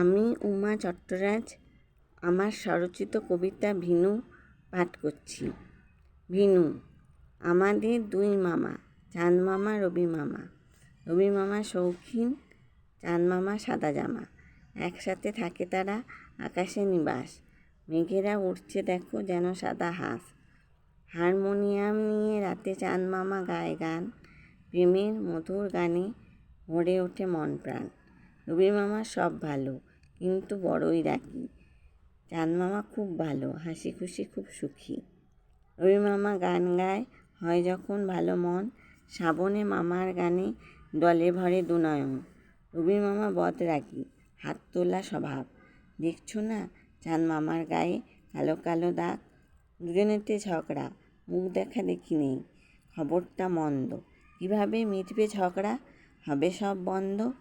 আমি উমা চট্টরাজ আমার স্বরচিত কবিতা ভিনু পাঠ করছি। ভিনু। আমাদের দুই মামা, চাঁদ মামা রবি মামা। রবি মামা শৌখিন, চাঁদ মামা সাদা জামা। একসাথে থাকে তারা, আকাশে নিবাস। মেঘেরা উঠছে দেখো যেন সাদা হাঁস। হারমোনিয়াম নিয়ে রাতে চাঁদ মামা গায় গান। প্রেমের মধুর গানে ভরে ওঠে মন প্রাণ। রবি মামা সব ভালো, কিন্তু বড়ই রাগী। চাঁদ মামা খুব ভালো, হাসি খুশি খুব সুখী। রবি মামা গান গায়, হয় যখন ভালো মন। শ্রাবণে মামার গানে দলে ভরে দুনয়ন। রবি মামা বদরাগী, হাত তোলা স্বভাব। দেখছো না চাঁদ মামার গায়ে কালো কালো দাগ। দুজনেতে ঝগড়া, মুখ দেখা দেখি নেই। খবরটা মন্দ, কিভাবে মিটবে ঝগড়া, হবে সব বন্ধ।